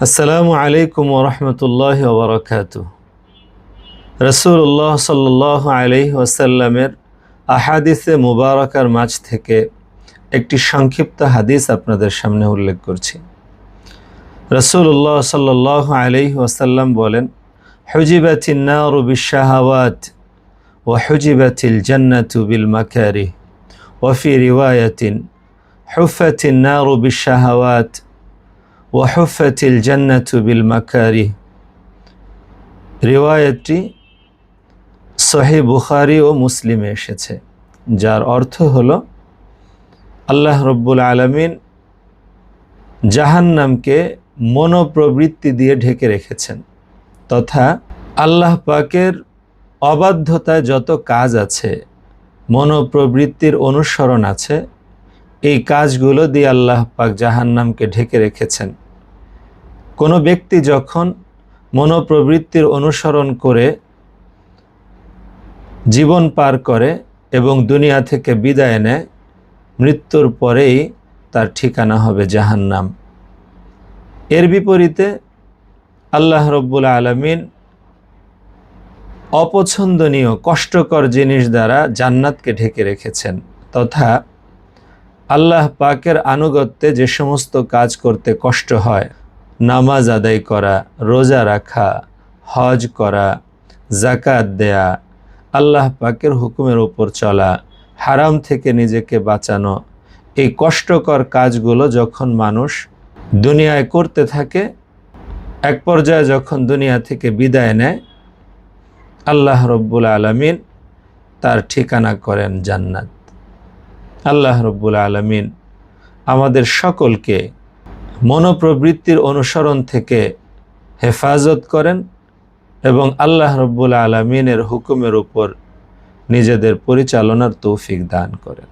আসসালামু আলাইকুম ওরহমতুল্লাহি ওবরাকাতুহ। রাসূলুল্লাহ সাল্লাল্লাহু আলাইহি ওয়াসাল্লামের আহাদিসে মুবারাকার মাঝ থেকে একটি সংক্ষিপ্ত হাদিস আপনাদের সামনে উল্লেখ করছি। রাসূলুল্লাহ সাল্লাল্লাহু আলাইহি ওয়াসাল্লাম বলেন, হুজিবাতিন নারু বিশ-শাহাওয়াত ওয়া হুজিবাতিল জান্নাতু বিল মাকারিহ ওয়া ফি রিওয়ায়াতিন হুফফাতিন নারু বিশ-শাহাওয়াত ওয়াহুফাতিল জান্নাতু বিল মাকারিহ। রিওয়ায়াতটি সহিহ বুখারী ও মুসলিমে এসেছে, যার অর্থ হলো আল্লাহ রব্বুল আলামিন জাহান্নামকে মনোপ্রবৃত্তি দিয়ে ঢেকে রেখেছেন, তথা আল্লাহ পাকের অবাধ্যতায় যত কাজ আছে, মনোপ্রবৃত্তির অনুসরণ আছে, এই কাজগুলো দিয়ে আল্লাহ পাক জাহান্নামকে ঢেকে রেখেছেন। কোনো ব্যক্তি যখন মনোপ্রবৃত্তির অনুসরণ করে জীবন পার করে এবং দুনিয়া থেকে বিদায় নেয়, মৃত্যুর পরেই তার ঠিকানা হবে জাহান্নাম। এর বিপরীতে আল্লাহ রব্বুল আলামিন অপছন্দনীয় কষ্টকর জিনিস দ্বারা জান্নাতকে ঢেকে রেখেছেন, তথা আল্লাহ পাকের আনুগত্যে যে সমস্ত কাজ করতে কষ্ট হয়, নামাজ আদায় করা, রোজা রাখা, হজ করা, যাকাত দেয়া, আল্লাহ পাকের হুকুমের উপর চলা, হারাম থেকে নিজেকে বাঁচানো, এই কষ্টকর কাজগুলো যখন মানুষ দুনিয়ায় করতে থাকে, এক পর্যায়ে যখন দুনিয়া থেকে বিদায় নেয়, আল্লাহ রব্বুল আলামিন তার ঠিকানা করেন জান্নাত। আল্লাহ রব্বুল আলামিন আমাদের সকলকে মনোপ্রবৃত্তির অনুসরণ থেকে হেফাজত করেন এবং আল্লাহ রব্বুল আলামিনের হুকুমের উপর নিজেদের পরিচালনার তৌফিক দান করেন।